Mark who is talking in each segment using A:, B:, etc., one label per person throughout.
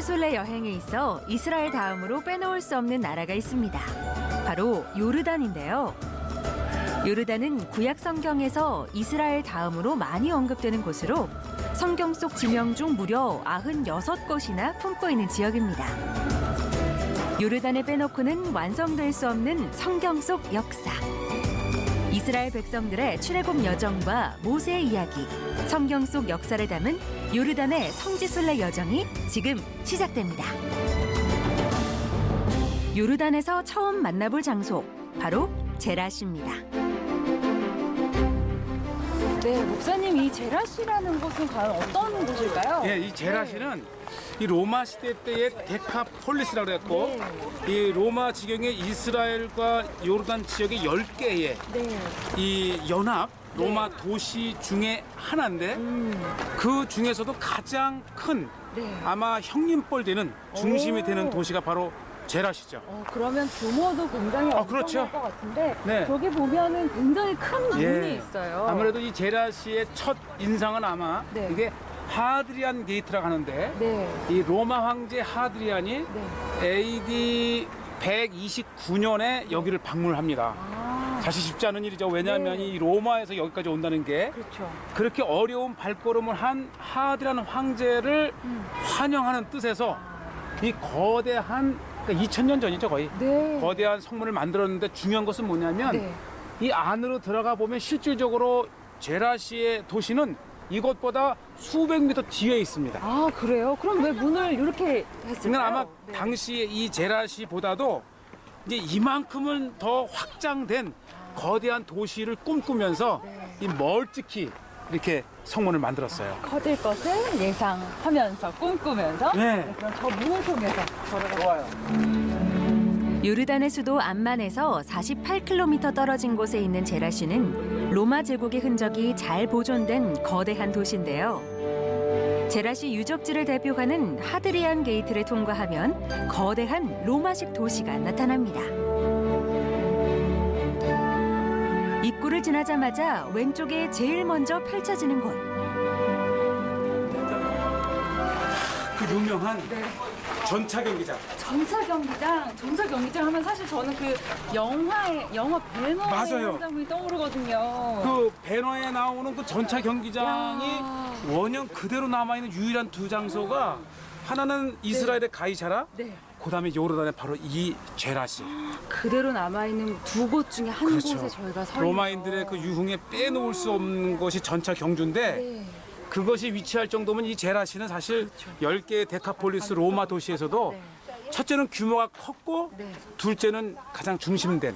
A: 성지순례 여행에 있어 이스라엘 다음으로 빼놓을 수 없는 나라가 있습니다. 바로 요르단인데요. 요르단은 구약 성경에서 이스라엘 다음으로 많이 언급되는 곳으로 성경 속 지명 중 무려 96곳이나 품고 있는 지역입니다. 요르단을 빼놓고는 완성될 수 없는 성경 속 역사. 이스라엘 백성들의 출애굽 여정과 모세의 이야기, 성경 속 역사를 담은 요르단의 성지순례 여정이 지금 시작됩니다. 요르단에서 처음 만나볼 장소, 바로 제라시입니다.
B: 네, 목사님, 이 제라시라는 곳은 과연 어떤 곳일까요?
C: 예, 이 제라시는 이 로마 시대 때의 데카폴리스라고 그랬고, 이 로마 지경의 이스라엘과 요르단 지역의 10개의 이 연합 로마 도시 중에 하나인데 그 중에서도 가장 큰 아마 형님뻘 되는 중심이 되는 도시가 바로 제라시죠.
B: 그러면 규모도 굉장히
C: 그렇죠.
B: 엄청날 것 같은데
C: 네.
B: 저기 보면은 굉장히 큰 문이 있어요.
C: 아무래도 이 제라시의 첫 인상은 아마
B: 네.
C: 이게 하드리안 게이트라고 하는데
B: 네.
C: 이 로마 황제 하드리안이
B: 네.
C: AD 129년에 여기를 방문합니다. 사실 쉽지 않은 일이죠. 왜냐하면
B: 네.
C: 이 로마에서 여기까지 온다는 게
B: 그렇죠.
C: 그렇게 어려운 발걸음을 한 하드리안 황제를 환영하는 뜻에서 이 거대한, 그러니까 2000년 전이죠 거의.
B: 네.
C: 거대한 성문을 만들었는데 중요한 것은 뭐냐면
B: 네.
C: 이 안으로 들어가 보면 실질적으로 제라시의 도시는 이것보다 수백 미터 뒤에 있습니다.
B: 아, 그래요? 그럼 왜 문을 이렇게 했을까요?
C: 그러니까 아마
B: 네.
C: 당시에 이 제라시보다도 이제 이만큼은 더 확장된 거대한 도시를 꿈꾸면서 이 멀찍이 이렇게 성문을 만들었어요.
B: 커질 것을 예상하면서 꿈꾸면서
C: 네.
B: 그럼 저 문을 통해서
C: 좋아요.
A: 요르단의 수도 암만에서 48km 떨어진 곳에 있는 제라시는 로마 제국의 흔적이 잘 보존된 거대한 도시인데요. 제라시 유적지를 대표하는 하드리안 게이트를 통과하면 거대한 로마식 도시가 나타납니다. 입구를 지나자마자 왼쪽에 제일 먼저 펼쳐지는 곳.
C: 그 유명한 전차 경기장.
B: 전차 경기장 하면 사실 저는 그 영화 배너의
C: 맞아요.
B: 한 장면이 떠오르거든요.
C: 그 배너에 나오는 그 전차 경기장이
B: 야.
C: 원형 그대로 남아있는 유일한 두 장소가 하나는 이스라엘의 가이사라,
B: 네.
C: 그다음에 요르단의 바로 이 제라시.
B: 그대로 남아있는 두 곳 중에 한
C: 그렇죠.
B: 곳에 저희가 서
C: 로마인들의 그 유흥에 빼놓을 수 없는 것이 전차 경주인데
B: 네.
C: 그것이 위치할 정도면 이 제라시는 사실 10개의 데카폴리스 로마 도시에서도 첫째는 규모가 컸고
B: 네.
C: 둘째는 가장 중심된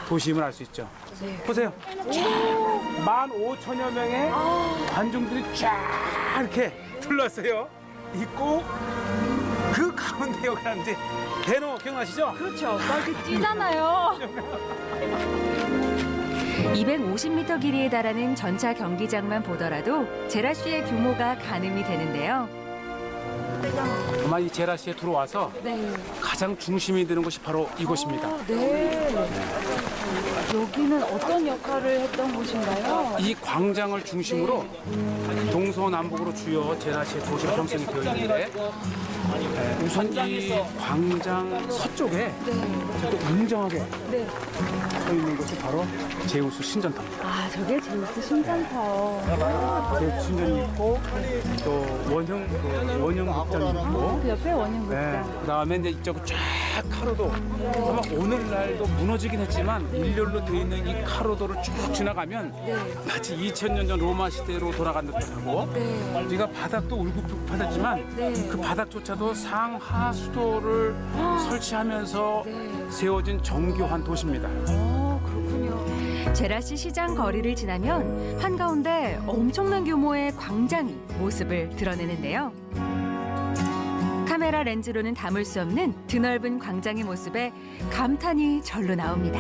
C: 도시임을 알 수 있죠.
B: 네.
C: 보세요. 15,000여 명의 관중들이 쫙 이렇게 둘러서요. 있고 그 가운데 여기 하는데 배너 기억나시죠?
B: 그렇죠. 막 이렇게 뛰잖아요.
A: 250m 길이에 달하는 전차 경기장만 보더라도 제라시의 규모가 가늠이 되는데요.
C: 아마 이 제라시에 들어와서
B: 네.
C: 가장 중심이 되는 곳이 바로 이곳입니다.
B: 네. 여기는 어떤 역할을 했던 곳인가요?
C: 이 광장을 중심으로 동서남북으로 주요 제라시의 도시가 형성이 되어 있는데 우선 이 광장 서쪽에 또 웅장하게
B: 네.
C: 서 있는 곳이 바로 제우스 신전탑입니다.
B: 아, 저게 제우스 신전터.
C: 제우스 신전이 있고 또 원형 극장이 있고
B: 그 옆에 원형
C: 네,
B: 극장.
C: 그다음에 이제 이쪽 쫙 카로도 아마 오늘날도 무너지긴 했지만 일렬로 되어 있는 이 카로도를 쭉 지나가면 마치 2000년 전 로마 시대로 돌아간 듯하고 우리가 바닥도 울긋불긋하지만 그 바닥조차도 상하 수도를 설치하면서 세워진 정교한 도시입니다.
B: 그렇군요.
A: 제라시 시장 거리를 지나면 한가운데 엄청난 규모의 광장이 모습을 드러내는데요. 카메라 렌즈로는 담을 수 없는 드넓은 광장의 모습에 감탄이 절로 나옵니다.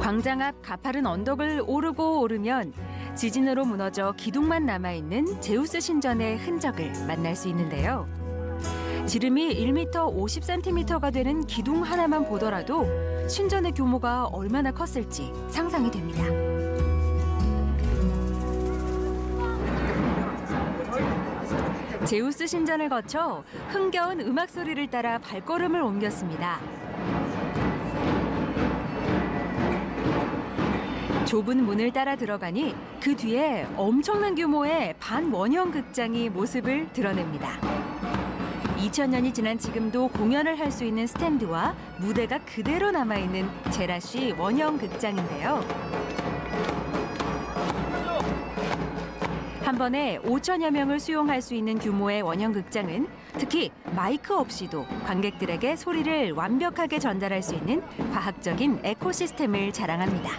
A: 광장 앞 가파른 언덕을 오르고 오르면 지진으로 무너져 기둥만 남아있는 제우스 신전의 흔적을 만날 수 있는데요. 지름이 1m 50cm가 되는 기둥 하나만 보더라도 신전의 규모가 얼마나 컸을지 상상이 됩니다. 제우스 신전을 거쳐 흥겨운 음악 소리를 따라 발걸음을 옮겼습니다. 좁은 문을 따라 들어가니 그 뒤에 엄청난 규모의 반원형 극장이 모습을 드러냅니다. 2000년이 지난 지금도 공연을 할 수 있는 스탠드와 무대가 그대로 남아있는 제라시 원형 극장인데요. 한 번에 5천여 명을 수용할 수 있는 규모의 원형 극장은 특히 마이크 없이도 관객들에게 소리를 완벽하게 전달할 수 있는 과학적인 에코시스템을 자랑합니다.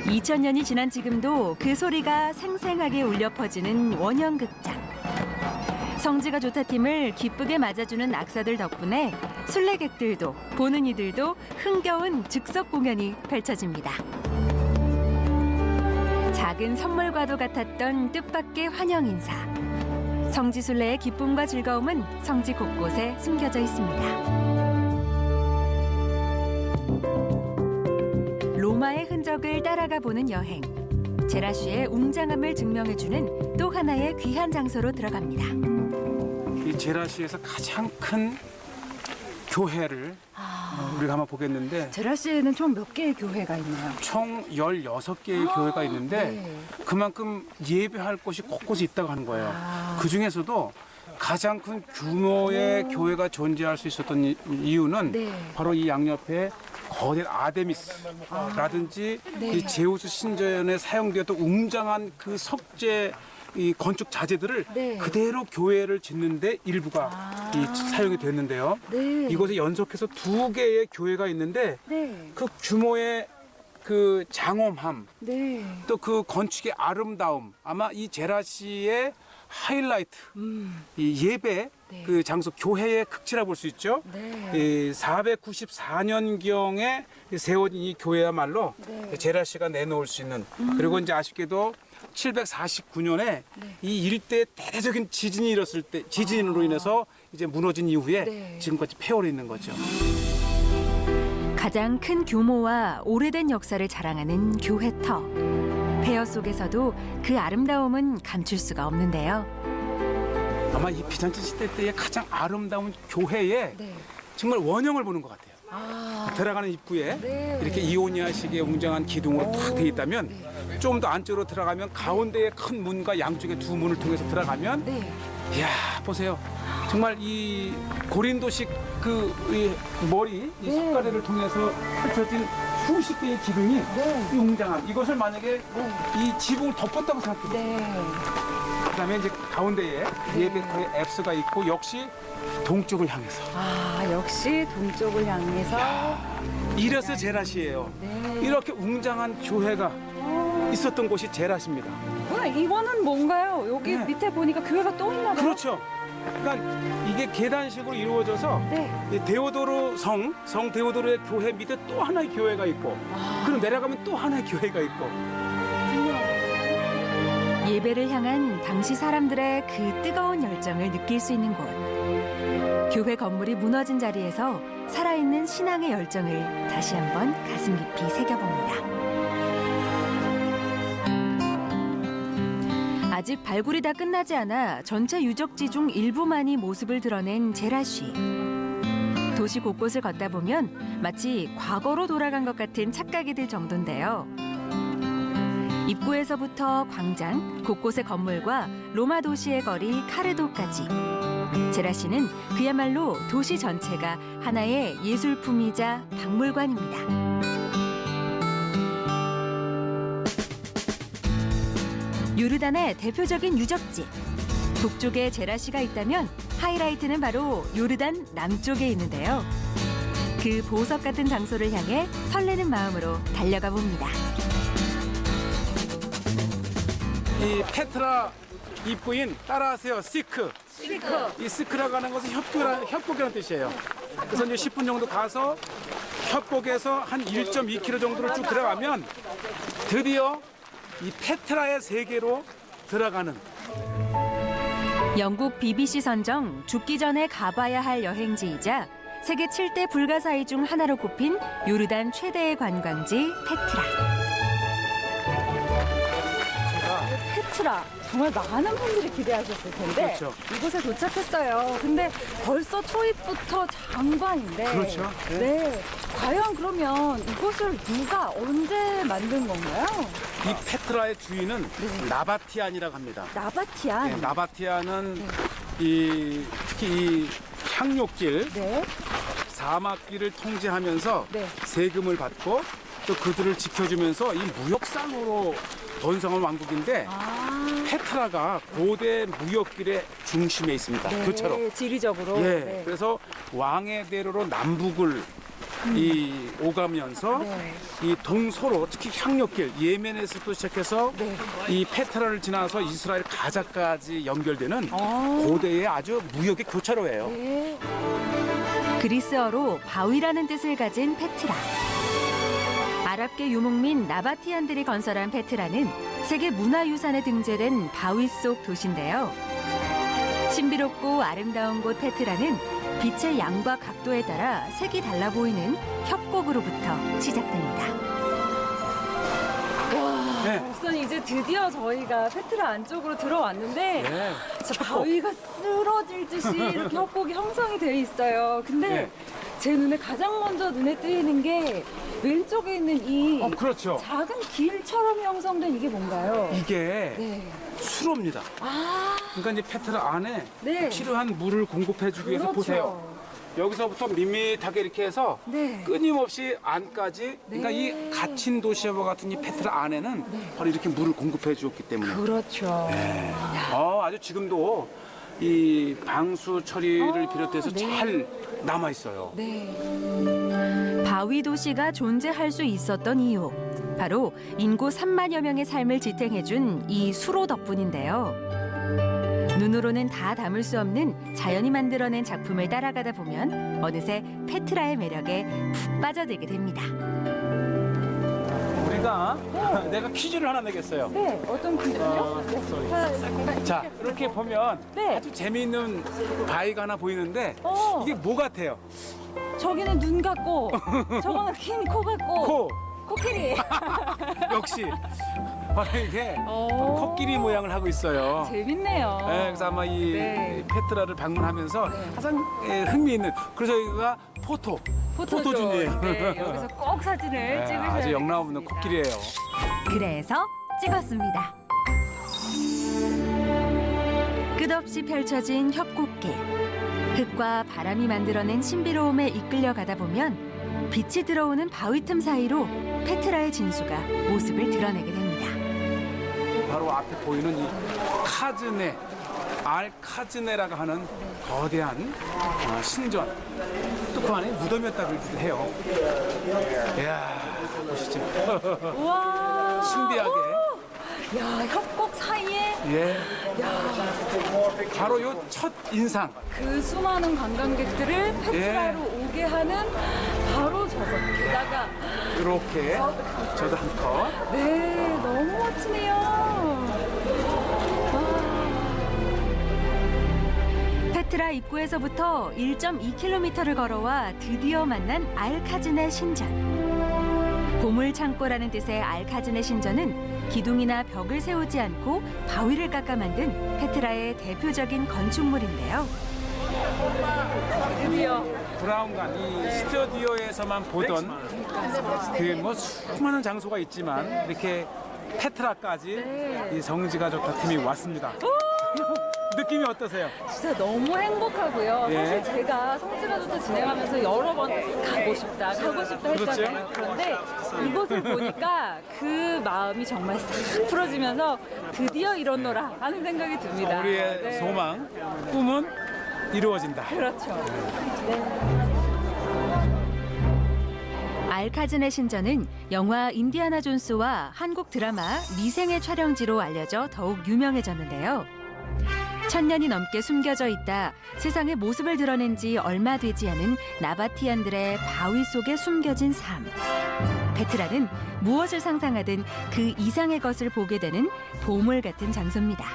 A: 2000년이 지난 지금도 그 소리가 생생하게 울려 퍼지는 원형 극장. 성지가 좋다 팀을 기쁘게 맞아주는 악사들 덕분에 순례객들도 보는 이들도 흥겨운 즉석 공연이 펼쳐집니다. 작은 선물과도 같았던 뜻밖의 환영 인사. 성지 순례의 기쁨과 즐거움은 성지 곳곳에 숨겨져 있습니다. 로마의 흔적을 따라가 보는 여행. 제라시의 웅장함을 증명해주는 또 하나의 귀한 장소로 들어갑니다.
C: 이 제라시에서 가장 큰 교회를 우리가 한번 보겠는데
B: 제라시에는 총 몇 개의 교회가 있나요?
C: 총 16개의 교회가 있는데
B: 네.
C: 그만큼 예배할 곳이 곳곳에 있다고 하는 거예요. 그 중에서도 가장 큰 규모의 교회가 존재할 수 있었던 이유는
B: 네.
C: 바로 이 양옆에 거대 아데미스라든지
B: 네.
C: 이 제우스 신전에 사용되었던 웅장한 그 석재 이 건축 자재들을
B: 네.
C: 그대로 교회를 짓는데 일부가 사용이 됐는데요.
B: 네.
C: 이곳에 연속해서 2개의 교회가 있는데
B: 네.
C: 그 규모의 그 장엄함
B: 네.
C: 또 그 건축의 아름다움 아마 이 제라시의 하이라이트 이 예배
B: 네.
C: 그 장소 교회의 극치라 볼 수 있죠.
B: 네.
C: 이 494년경에 세워진 이 교회야말로
B: 네.
C: 제라시가 내놓을 수 있는 그리고 이제 아쉽게도 749년에 이 일대에 대대적인 지진이 일었을 때 지진으로 인해서 이제 무너진 이후에
B: 네.
C: 지금까지 폐허로 있는 거죠.
A: 가장 큰 규모와 오래된 역사를 자랑하는 교회터. 폐허 속에서도 그 아름다움은 감출 수가 없는데요.
C: 아마 이 비잔틴 시대 때의 가장 아름다운 교회에
B: 네.
C: 정말 원형을 보는 것 같아요. 들어가는 입구에
B: 네.
C: 이렇게 이오니아식의 웅장한 기둥으로 탁 돼 있다면 좀 더 안쪽으로 들어가면 가운데에 큰 문과 양쪽에 두 문을 통해서 들어가면
B: 네.
C: 이야 보세요. 정말 이 고린도식 그 이 머리 이 손가락을 통해서 펼쳐진 수십 개의 기둥이 이 웅장함 이것을 만약에 이 지붕을 덮었다고 생각해요.
B: 네.
C: 그다음에 이제 가운데에 예배터의 앱스가 있고 역시 동쪽을 향해서
B: 역시 동쪽을 향해서
C: 이래서 제라시예요.
B: 네.
C: 이렇게 웅장한 교회가 있었던 곳이 제라시입니다.
B: 이거는 뭔가요? 여기
C: 네.
B: 밑에 보니까 교회가 또 있나 봐요.
C: 그렇죠. 그러니까 이게 계단식으로 이루어져서
B: 네.
C: 이 데오도로 성 데오도로의 교회 밑에 또 하나의 교회가 있고 그리고 내려가면 또 하나의 교회가 있고
A: 예배를 향한 당시 사람들의 그 뜨거운 열정을 느낄 수 있는 곳. 교회 건물이 무너진 자리에서 살아있는 신앙의 열정을 다시 한번 가슴 깊이 새겨봅니다. 아직 발굴이 다 끝나지 않아 전체 유적지 중 일부만이 모습을 드러낸 제라시. 도시 곳곳을 걷다 보면 마치 과거로 돌아간 것 같은 착각이 들 정도인데요. 입구에서부터 광장, 곳곳의 건물과 로마 도시의 거리 카르도까지. 제라시는 그야말로 도시 전체가 하나의 예술품이자 박물관입니다. 요르단의 대표적인 유적지. 북쪽에 제라시가 있다면 하이라이트는 바로 요르단 남쪽에 있는데요. 그 보석 같은 장소를 향해 설레는 마음으로 달려가 봅니다.
C: 이 페트라 입구인 따라하세요 시크. 이 시크라고 하는 것은 협곡이라는 뜻이에요. 그래서 이제 10분 정도 가서 협곡에서 한 1.2km 정도를 쭉 들어가면 드디어 이 페트라의 세계로 들어가는
A: 영국 BBC 선정 죽기 전에 가봐야 할 여행지이자 세계 7대 불가사의 중 하나로 꼽힌 요르단 최대의 관광지 페트라.
B: 페트라 정말 많은 분들이 기대하셨을 텐데
C: 그렇죠.
B: 이곳에 도착했어요. 근데 벌써 초입부터 장관인데
C: 그렇죠. 네.
B: 네. 과연 그러면 이곳을 누가 언제 만든 건가요?
C: 이 페트라의 주인은 나바티안이라고 합니다.
B: 나바티안.
C: 네, 나바티안은 특히 이 향료길,
B: 네.
C: 사막길을 통제하면서
B: 네.
C: 세금을 받고 또 그들을 지켜주면서 이 무역상으로 번성한 왕국인데
B: 아.
C: 페트라가 고대 무역길의 중심에 있습니다.
B: 네,
C: 교차로.
B: 지리적으로.
C: 예.
B: 네.
C: 그래서 왕의 대로로 남북을 이 오가면서
B: 네.
C: 이 동서로 특히 향료길 예멘에서도 시작해서
B: 네.
C: 이 페트라를 지나서 이스라엘 가자까지 연결되는 고대의 아주 무역의 교차로예요.
B: 네.
A: 그리스어로 바위라는 뜻을 가진 페트라. 아랍계 유목민 나바티안들이 건설한 페트라는 세계 문화유산에 등재된 바위 속 도시인데요. 신비롭고 아름다운 곳 페트라는 빛의 양과 각도에 따라 색이 달라 보이는 협곡으로부터 시작됩니다.
B: 와,
C: 네.
B: 우선 이제 드디어 저희가 페트라 안쪽으로 들어왔는데
C: 네.
B: 진짜 바위가 쓰러질 듯이 이렇게 협곡이 형성이 되어 있어요. 근데
C: 네.
B: 제 눈에 가장 먼저 눈에 띄는 게 왼쪽에 있는 이
C: 그렇죠.
B: 작은 길처럼 형성된 이게 뭔가요?
C: 이게
B: 네.
C: 수로입니다.
B: 아,
C: 그러니까 이제 페트라 안에
B: 네.
C: 필요한 물을 공급해주기 위해서
B: 그렇죠.
C: 보세요. 여기서부터 밋밋하게 이렇게 해서
B: 네.
C: 끊임없이 안까지 그러니까
B: 네.
C: 이 갇힌 도시와 같은 이 페트라 안에는 바로 이렇게 물을 공급해 주었기 때문에
B: 그렇죠.
C: 아주 지금도 이 방수 처리를 비롯해서
B: 네.
C: 잘 남아 있어요.
B: 네.
A: 바위 도시가 존재할 수 있었던 이유. 바로 인구 3만여 명의 삶을 지탱해준 이 수로 덕분인데요. 눈으로는 다 담을 수 없는 자연이 만들어낸 작품을 따라가다 보면 어느새 페트라의 매력에 푹 빠져들게 됩니다.
C: 우리가 내가 퀴즈를 하나 내겠어요.
B: 네, 어떤 퀴즈죠?
C: 자, 이렇게 보면
B: 네.
C: 아주 재미있는 바위가 하나 보이는데
B: 어.
C: 이게 뭐 같아요?
B: 저기는 눈 같고, 저거는 긴 코 같고,
C: 코.
B: 코끼리.
C: 역시 바로 이게
B: 오.
C: 코끼리 모양을 하고 있어요.
B: 재밌네요.
C: 네, 그래서 아마 이
B: 네.
C: 페트라를 방문하면서
B: 네.
C: 가장 흥미있는 그래서 여기가 포토존이에요.
B: 네, 여기서 꼭 사진을
C: 네,
B: 찍으셔야
C: 아주 영락없는
B: 되겠습니다.
C: 코끼리예요.
A: 그래서 찍었습니다. 끝없이 펼쳐진 협곡길. 흙과 바람이 만들어낸 신비로움에 이끌려가다 보면 빛이 들어오는 바위 틈 사이로 페트라의 진수가 모습을 드러내게 됩니다.
C: 바로 앞에 보이는 이 카즈네, 알카즈네라고 하는 거대한 신전. 또 그 안에 무덤이었다고 해요. 이야, 보시죠.
B: 우와.
C: 신비하게.
B: 야, 협곡 사이에
C: 예. 바로 요 첫 인상.
B: 그 수많은 관광객들을 페트라로 오게 하는 바로 저것. 게다가
C: 이렇게 저도 한 컷.
B: 네, 너무 멋지네요. 와.
A: 페트라 입구에서부터 1.2km를 걸어와 드디어 만난 알카즈네 신전. 보물 창고라는 뜻의 알카즈네 신전은 기둥이나 벽을 세우지 않고 바위를 깎아 만든 페트라의 대표적인 건축물인데요.
B: 드디어.
C: 브라운관 이 스튜디오에서만 보던 그 뭐 수많은 장소가 있지만 이렇게 페트라까지
B: 네.
C: 이 성지가 좋다 팀이 왔습니다. 느낌이 어떠세요?
B: 진짜 너무 행복하고요.
C: 예.
B: 사실 제가 성지가부터 진행하면서 여러 번 가고 싶다 했잖아요.
C: 그렇죠.
B: 그런데 이곳을 보니까 그 마음이 정말 싹 풀어지면서 드디어 이렇노라 하는 생각이 듭니다.
C: 우리의
B: 네.
C: 소망, 꿈은 이루어진다.
B: 그렇죠.
A: 알카즈네 신전은 영화 인디아나 존스와 한국 드라마 미생의 촬영지로 알려져 더욱 유명해졌는데요. 1000년이 넘게 숨겨져 있다 세상의 모습을 드러낸 지 얼마 되지 않은 나바티안들의 바위 속에 숨겨진 삶. 페트라는 무엇을 상상하든 그 이상의 것을 보게 되는 보물 같은 장소입니다.